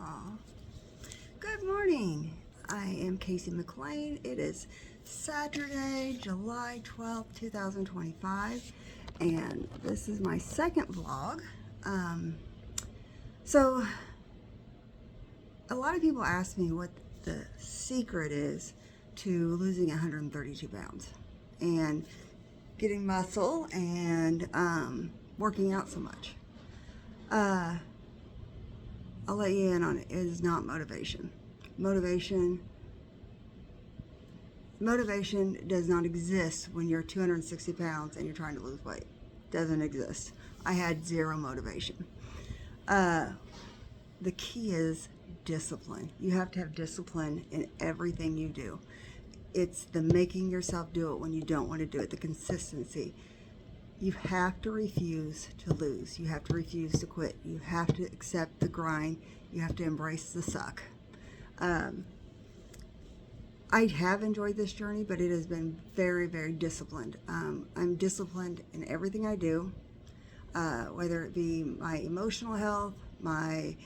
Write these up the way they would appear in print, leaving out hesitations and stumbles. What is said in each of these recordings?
Aw. Good morning. I am Casey McLean. It is Saturday, July 12th, 2025, and this is my second vlog. So, a lot of people ask me what the secret is to losing 132 pounds and getting muscle and working out so much. I'll let you in on it. It is not motivation. Motivation does not exist when you're 260 pounds and you're trying to lose weight. Doesn't exist. I had zero motivation. The key is discipline. You have to have discipline in everything you do. It's the making yourself do it when you don't want to do it, the consistency. You have to refuse to lose. You have to refuse to quit. You have to accept the grind. You have to embrace the suck. I have enjoyed this journey, but it has been very, very disciplined. I'm disciplined in everything I do, whether it be my emotional health, my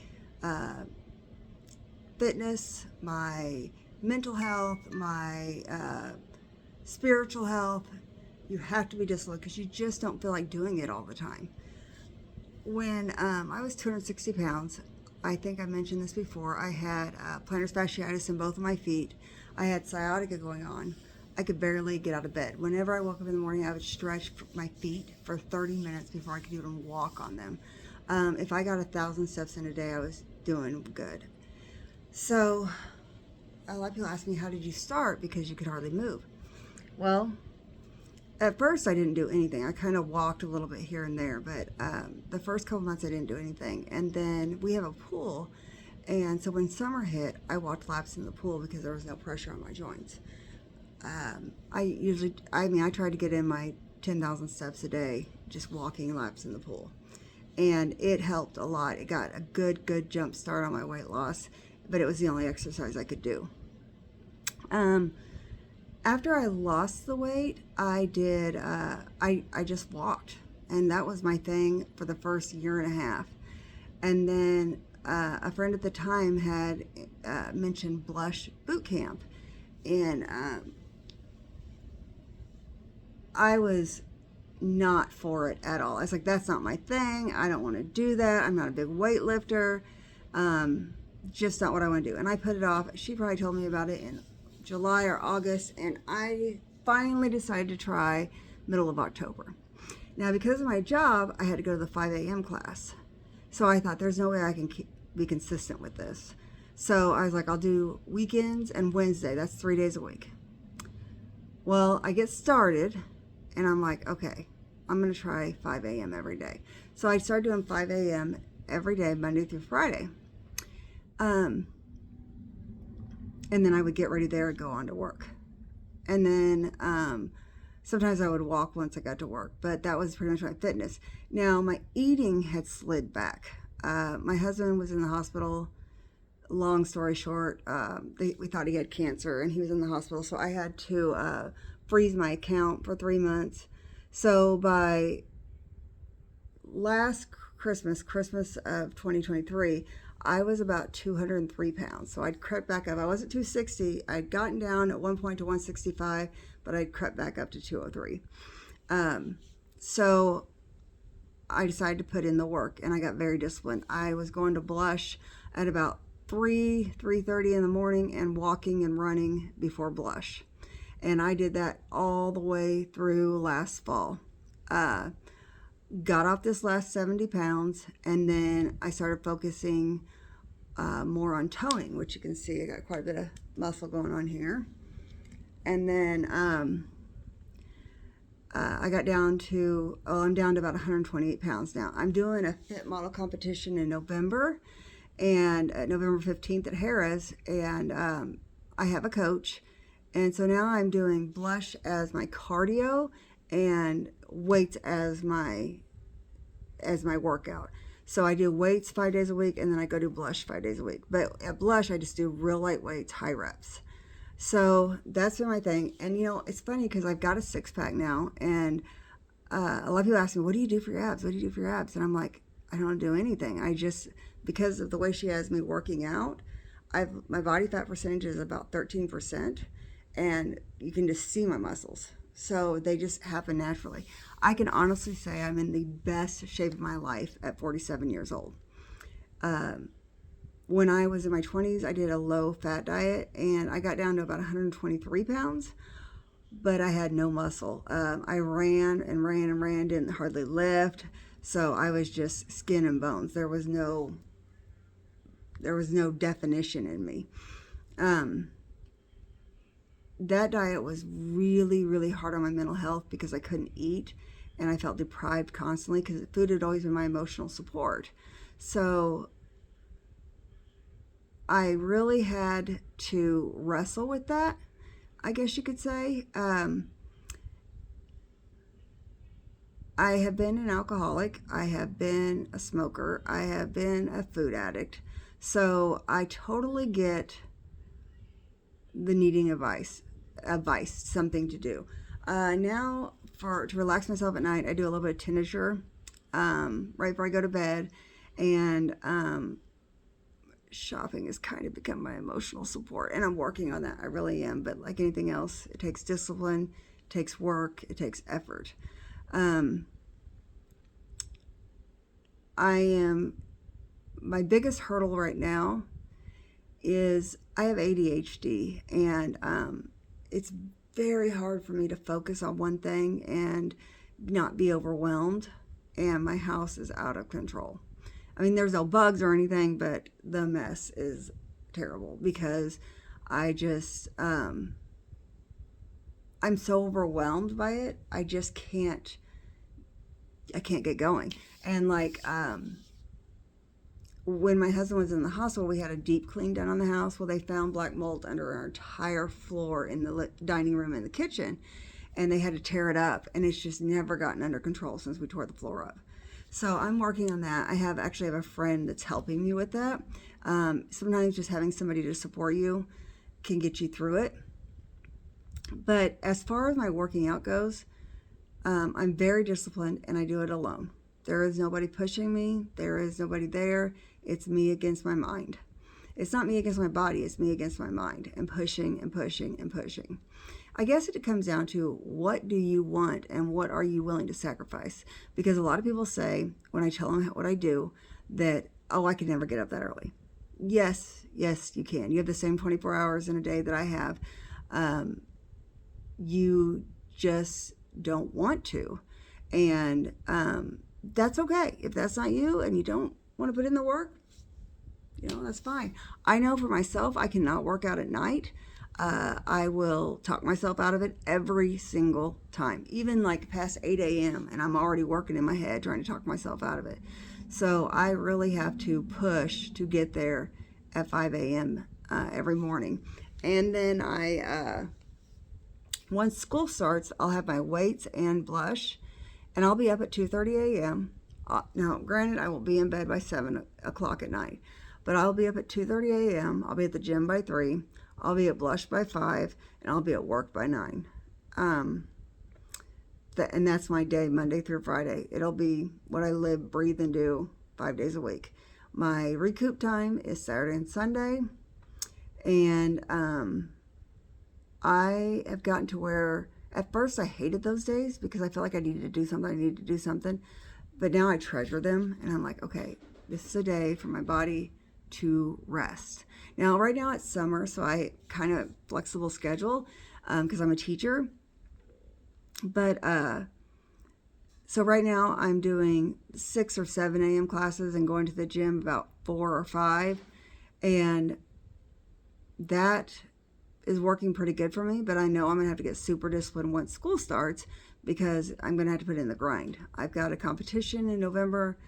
fitness, my mental health, my spiritual health. You have to be disciplined because you just don't feel like doing it all the time. When I was 260 pounds, I think I mentioned this before, I had plantar fasciitis in both of my feet. I had sciatica going on. I could barely get out of bed. Whenever I woke up in the morning, I would stretch my feet for 30 minutes before I could even walk on them. If I got 1,000 steps in a day, I was doing good. So a lot of people ask me, how did you start? Because you could hardly move. Well, at first, I didn't do anything. I kind of walked a little bit here and there, but the first couple months, I didn't do anything. And then we have a pool, and so when summer hit, I walked laps in the pool because there was no pressure on my joints. I tried to get in my 10,000 steps a day, just walking laps in the pool. And it helped a lot. It got a good jump start on my weight loss, but it was the only exercise I could do. After I lost the weight, I just walked, and that was my thing for the first year and a half. And then a friend at the time had mentioned Blush Boot Camp, and I was not for it at all. I was like, that's not my thing. I don't want to do that. I'm not a big weightlifter. Just not what I want to do. And I put it off. She probably told me about it in July or August, and I finally decided to try middle of October. Now, because of my job, I had to go to the 5 a.m. class. So I thought, there's no way I can be consistent with this. So I was like, I'll do weekends and Wednesday. That's 3 days a week. Well, I get started, and I'm like, okay, I'm going to try 5 a.m. every day. So I started doing 5 a.m. every day, Monday through Friday. And then I would get ready there and go on to work. And then sometimes I would walk once I got to work, but that was pretty much my fitness. Now, my eating had slid back. My husband was in the hospital. Long story short, we thought he had cancer, and he was in the hospital, so I had to freeze my account for 3 months. So by last Christmas of 2023, I was about 203 pounds. So I'd crept back up. I wasn't 260. I'd gotten down at one point to 165, but I'd crept back up to 203. So I decided to put in the work, and I got very disciplined. I was going to Blush at about 3:30 in the morning and walking and running before Blush. And I did that all the way through last fall. Got off this last 70 pounds, and then I started focusing more on toning, which you can see I got quite a bit of muscle going on here. And then I got down to, I'm down to about 128 pounds now. I'm doing a fit model competition in November, and November 15th at Harrah's, and I have a coach. And so now I'm doing Blush as my cardio and weights as my workout. So I do weights 5 days a week, and then I go do Blush 5 days a week. But at Blush, I just do real light weights, high reps. So that's been my thing. And you know, it's funny because I've got a 6-pack now, and a lot of people ask me, what do you do for your abs? What do you do for your abs? And I'm like, I don't do anything. because of the way she has me working out, my body fat percentage is about 13%, and you can just see my muscles. So they just happen naturally. I can honestly say I'm in the best shape of my life at 47 years old. When I was in my 20s, I did a low-fat diet, and I got down to about 123 pounds, but I had no muscle. I ran and ran and ran, didn't hardly lift, so I was just skin and bones. There was no definition in me. That diet was really, really hard on my mental health because I couldn't eat, and I felt deprived constantly because food had always been my emotional support. So I really had to wrestle with that, I guess you could say. I have been an alcoholic. I have been a smoker. I have been a food addict. So I totally get the needing advice, something to do. Now, to relax myself at night, I do a little bit of tincture right before I go to bed, and shopping has kind of become my emotional support, and I'm working on that. I really am. But like anything else, it takes discipline, it takes work, it takes effort. My biggest hurdle right now is I have ADHD, and it's very hard for me to focus on one thing and not be overwhelmed, and my house is out of control. I mean, there's no bugs or anything, but the mess is terrible because I just, I'm so overwhelmed by it. I can't get going. And like, when my husband was in the hospital, we had a deep clean done on the house. Well, they found black mold under our entire floor in the dining room and the kitchen, and they had to tear it up, and it's just never gotten under control since we tore the floor up. So I'm working on that. I actually have a friend that's helping me with that. Sometimes just having somebody to support you can get you through it. But as far as my working out goes, I'm very disciplined, and I do it alone. There is nobody pushing me. There is nobody there. It's me against my mind. It's not me against my body. It's me against my mind, and pushing and pushing and pushing. I guess it comes down to, what do you want and what are you willing to sacrifice? Because a lot of people say, when I tell them what I do, that, oh, I can never get up that early. Yes, you can. You have the same 24 hours in a day that I have. You just don't want to. And that's okay. If that's not you and you don't want to put in the work, that's fine. I know for myself, I cannot work out at night. I will talk myself out of it every single time, even like past 8 a.m. and I'm already working in my head trying to talk myself out of it. So I really have to push to get there at 5 a.m. Every morning. And then once school starts, I'll have my weights and blush, and I'll be up at 2:30 a.m. Now, granted, I will be in bed by 7 o'clock at night, but I'll be up at 2:30 a.m. I'll be at the gym by 3. I'll be at blush by 5, and I'll be at work by 9. And that's my day, Monday through Friday. It'll be what I live, breathe, and do 5 days a week. My recoup time is Saturday and Sunday, and I have gotten to where, at first I hated those days because I felt like I needed to do something, but now I treasure them, and I'm like, okay, this is a day for my body to rest. Now, right now it's summer, so I kind of flexible schedule because I'm a teacher. But so right now I'm doing 6 or 7 a.m. classes and going to the gym about 4 or 5, and that is working pretty good for me. But I know I'm gonna have to get super disciplined once school starts because I'm gonna have to put in the grind. I've got a competition in November.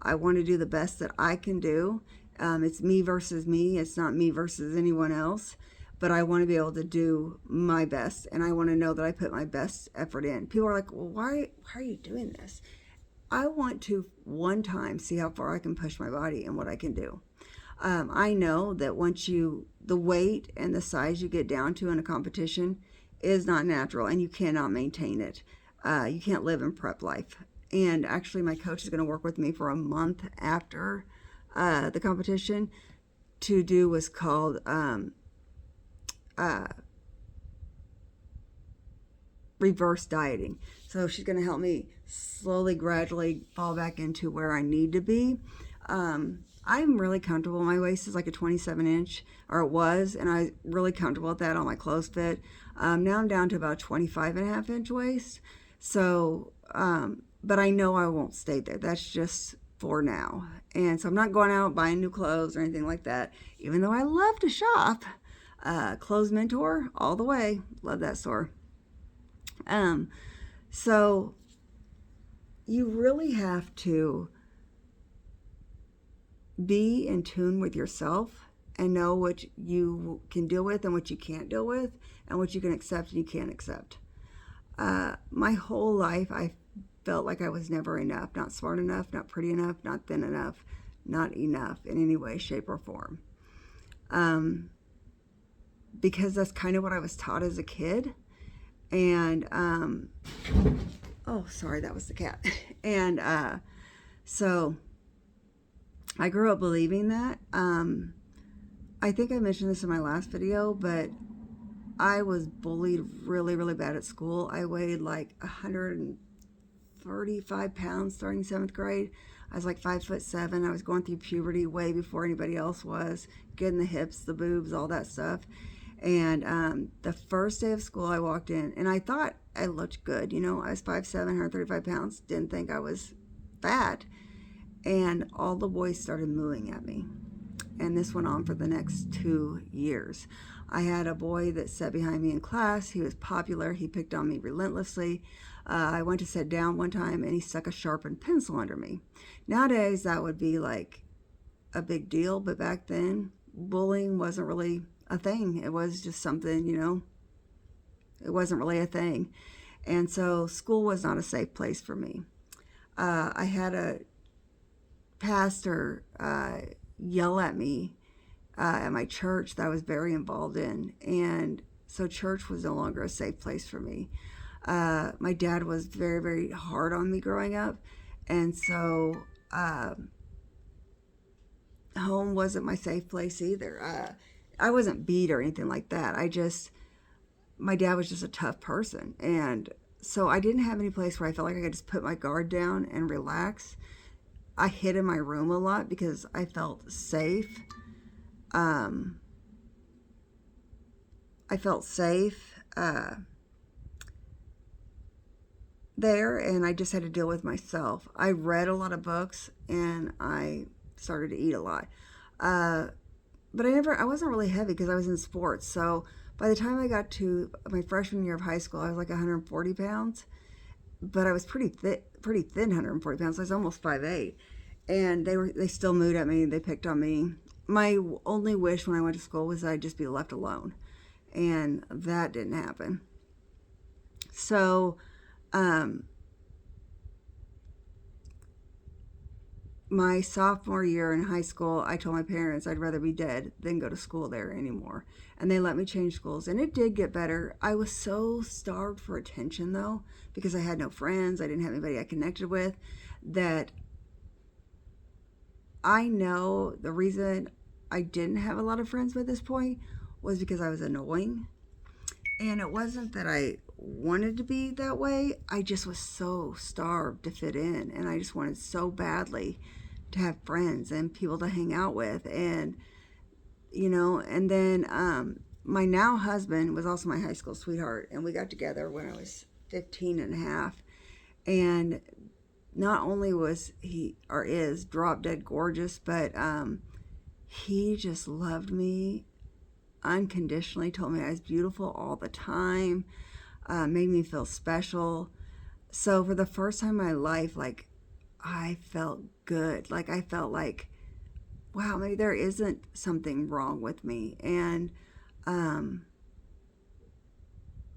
I want to do the best that I can do. It's me versus me. It's not me versus anyone else. But I want to be able to do my best, and I want to know that I put my best effort in. People are like, well, why are you doing this? I want to one time see how far I can push my body and what I can do. I know that once the weight and the size you get down to in a competition is not natural, and you cannot maintain it. You can't live in prep life. And actually, my coach is going to work with me for a month after the competition to do was called reverse dieting. So she's going to help me slowly, gradually fall back into where I need to be. I'm really comfortable. My waist is like a 27 inch, or it was, and I'm really comfortable with that. All my clothes fit. Now I'm down to about 25.5 inch waist. So, but I know I won't stay there. That's just for now. And so I'm not going out buying new clothes or anything like that, even though I love to shop. Clothes Mentor, all the way. Love that store. So you really have to be in tune with yourself and know what you can deal with and what you can't deal with, and what you can accept and you can't accept. My whole life, I felt like I was never enough, not smart enough, not pretty enough, not thin enough, not enough in any way, shape, or form. Because that's kind of what I was taught as a kid. And, oh, sorry, that was the cat. And so I grew up believing that. I think I mentioned this in my last video, but I was bullied really, really bad at school. I weighed like 135 pounds starting 7th grade. I was like 5'7". I was going through puberty way before anybody else was, getting the hips, the boobs, all that stuff. And the first day of school I walked in, and I thought I looked good. You know, I was 5'7", 135 pounds, didn't think I was fat. And all the boys started mooing at me. And this went on for the next 2 years. I had a boy that sat behind me in class. He was popular. He picked on me relentlessly. I went to sit down one time, and he stuck a sharpened pencil under me. Nowadays, that would be like a big deal. But back then, bullying wasn't really a thing. It was just something, you know, it wasn't really a thing. And so school was not a safe place for me. I had a pastor yell at me at my church that I was very involved in. And so church was no longer a safe place for me. My dad was very, very hard on me growing up. And so home wasn't my safe place either. I wasn't beat or anything like that. My dad was just a tough person. And so I didn't have any place where I felt like I could just put my guard down and relax. I hid in my room a lot because I felt safe. I felt safe there, and I just had to deal with myself. I read a lot of books, and I started to eat a lot. But I wasn't really heavy because I was in sports. So by the time I got to my freshman year of high school, I was like 140 pounds. But I was pretty thin, 140 pounds. I was almost 5'8". And they still mooed at me. They picked on me. My only wish when I went to school was that I'd just be left alone. And that didn't happen. So, my sophomore year in high school, I told my parents I'd rather be dead than go to school there anymore. And they let me change schools. And it did get better. I was so starved for attention, though, because I had no friends. I didn't have anybody I connected with, that I know the reason I didn't have a lot of friends by this point was because I was annoying. And it wasn't that I wanted to be that way. I just was so starved to fit in. And I just wanted so badly to have friends and people to hang out with. And, you know, and then my now husband was also my high school sweetheart. And we got together when I was 15 and a half. And not only was he, or is, drop dead gorgeous, but he just loved me unconditionally, told me I was beautiful all the time, made me feel special. So for the first time in my life, like, I felt good. Like, I felt like, wow, maybe there isn't something wrong with me. And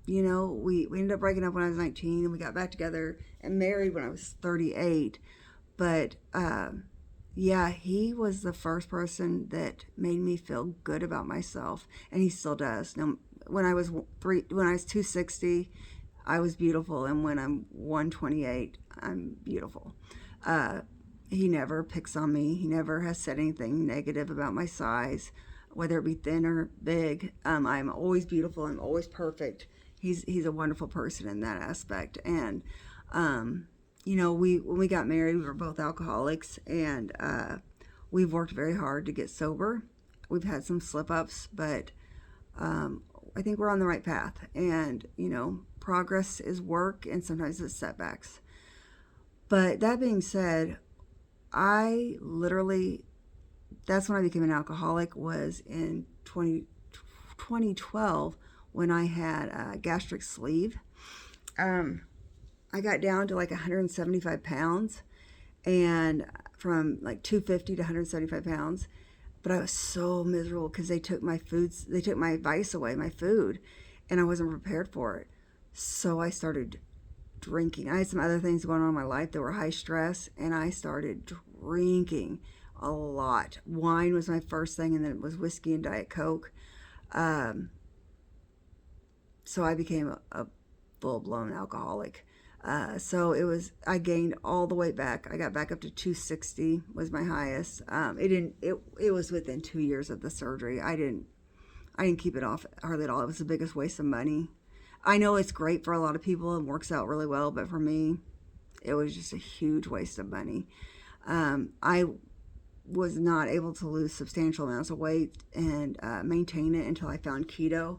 you know, we ended up breaking up when I was 19, and we got back together and married when I was 38. But yeah, he was the first person that made me feel good about myself, and he still does. Now, when I was 260, I was beautiful, and when I'm 128, I'm beautiful. He never picks on me. He never has said anything negative about my size, whether it be thin or big. I'm always beautiful. I'm always perfect. He's a wonderful person in that aspect. And when we got married, we were both alcoholics, and we've worked very hard to get sober. We've had some slip ups, but I think we're on the right path. And progress is work, and sometimes it's setbacks. But that being said, I literally, that's when I became an alcoholic, was in 2012 when I had a gastric sleeve. I got down to like 175 pounds, and from like 250 to 175 pounds. But I was so miserable because they took my vice away, my food, and I wasn't prepared for it. So I started drinking. I had some other things going on in my life that were high stress, and I started drinking a lot. Wine was my first thing, and then it was whiskey and Diet Coke. So I became a full-blown alcoholic. I gained all the weight back. I got back up to 260 was my highest. It was within 2 years of the surgery. I didn't keep it off hardly at all. It was the biggest waste of money. I know it's great for a lot of people and works out really well, but for me, it was just a huge waste of money. I was not able to lose substantial amounts of weight and maintain it until I found keto.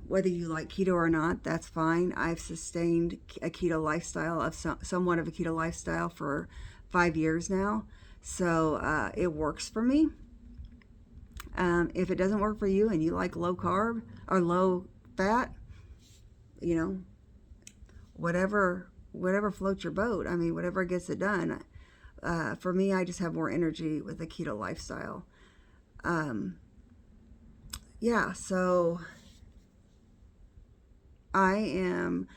Whether you like keto or not, that's fine. I've sustained a keto lifestyle, somewhat of a keto lifestyle, for 5 years now. So it works for me. If it doesn't work for you and you like low carb or low fat, whatever floats your boat. I mean, whatever gets it done. For me, I just have more energy with a keto lifestyle. So I am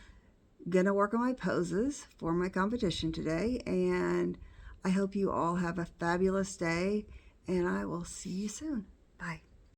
going to work on my poses for my competition today, and I hope you all have a fabulous day, and I will see you soon. Bye.